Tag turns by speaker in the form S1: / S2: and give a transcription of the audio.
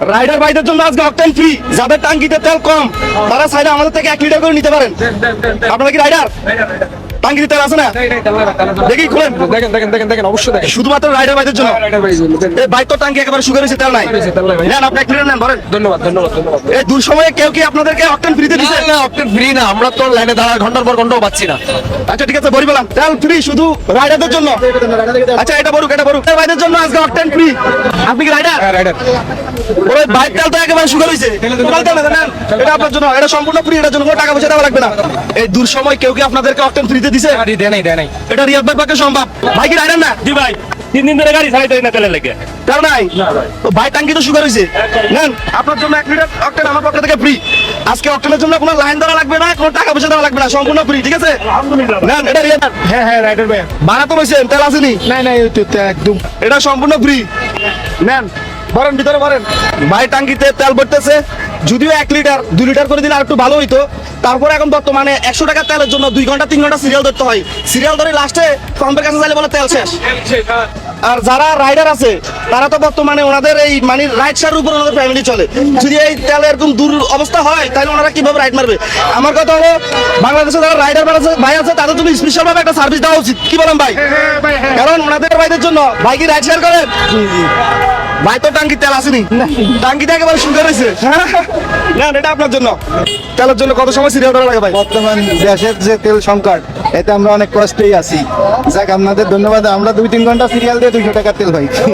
S1: Rider ভাইদের জন্য আজকে অকটেন ফ্রি। যাদের টাঙ্কিতে তেল কম তারা চাইলে আমাদের থেকে 1 লিটার করে নিতে পারেন। আপনারা কি রাইডার? টাঙ্কিতে তেল আছে না? দেখি খুলেন,
S2: দেখেন অবশ্যই দেখেন।
S1: শুধুমাত্র রাইডার ভাইদের জন্য। এই বাইক তো টাঙ্কি একেবারে শুকিয়ে রয়েছে, তেল নাই। নেন আপনি 1 লিটার নেন, ধরেন।
S2: ধন্যবাদ।
S1: এই দূর সময়ে কেউ কি আপনাদেরকে অকটেন ফ্রিতে দিছে?
S2: না অকটেন ফ্রি না, আমরা তো লাইনে দাঁড়া ঘন্টার পর ঘন্টাও পাচ্ছি না।
S1: আচ্ছা ঠিক আছে, বড়ি বললাম তেল ফ্রি শুধু রাইডারদের জন্য। আচ্ছা এটা বড়ুক ভাইদের জন্য আজকে অকটেন ফ্রি। আপনি কি রাইডার?
S2: রাইডার
S1: ওই বাইক তেল তো একেবারে শুকিয়ে রয়েছে, টোটাল তেল নেন। এটা আপনার জন্য, এটা সম্পূর্ণ ফ্রি, এটার জন্য কোনো টাকা পয়সা দেওয়া লাগবে না। এই দূর সময় কেউ কি আপনাদেরকে অকটেন ফ্রিতে দিছে?
S2: দেয় নাই।
S1: এটা রিয়াদ ভাই পক্ষে সম্ভব। ভাই কি রাইডার না?
S3: জি ভাই, 3 দিন ধরে গাড়ি চালাইতে না তেলের লেগে।
S1: তেল নাই তো ভাই, টাঙ্কি তো শুকিয়ে রয়েছে। নেন আপনার জন্য 1 লিটার অকটেন আমার পক্ষ থেকে ফ্রি। আজকে অকটেনের জন্য কোনো লাইন দেওয়া লাগবে না, কোনো টাকা পয়সা দেওয়া লাগবে না, সম্পূর্ণ ফ্রি, ঠিক আছে? নেন, এটা রিয়াদ।
S2: হ্যাঁ রাইডার ভাই।
S1: ভাড়া তো রয়েছেন, তেল আসেনি?
S2: নাই ওই তো একদম।
S1: এটা সম্পূর্ণ ফ্রি। নেন ভরেন, ভিতরে ভরেন। ভাই টাঙ্কিতে তেল ভরতেছে, যদিও 1 লিটার 2 লিটার করে দিলে আর একটু ভালো হইতো। তারপরে এখন বর্তমানে 100 টাকা তেলের জন্য 2 ঘন্টা 3 ঘন্টা সিরিয়াল ধরতে হয়। সিরিয়াল ধরে লাস্টে পাম্পের কাছে চাইলে বলে তেল শেষ। আর যারা রাইডার আছে তারা তো বর্তমানে ওনাদের এই মানে রাইড শেয়ার উপর ওনাদের ফ্যামিলি চলে। যদি এই তেল এরকম দূর অবস্থা হয় তাহলে ওনারা কিভাবে রাইড মারবে? আমার কথা হলো বাংলাদেশে যারা রাইডার ভাই আছে তাদের জন্য স্পেশাল ভাবে একটা সার্ভিস দেওয়া উচিত। কি বলেন ভাই? কারণ ওনাদের ভাইদের জন্য ভাই কি রাইড শেয়ার করেন? ভাই তো টাঙ্কি তেল আসেনি, টাঙ্কিটা একেবারে শুকিয়ে রয়েছে। না এটা আপনার জন্য। তেলের জন্য কত সময় সিরিয়াল ধরা লাগে ভাই?
S4: বর্তমান দেশের যে তেল সংকট, এতে আমরা অনেক কষ্টেই আছি। যাক আপনাদের ধন্যবাদ। আমরা 2-3 ঘন্টা সিরিয়াল দিয়ে 200 টাকা তেল ভাই।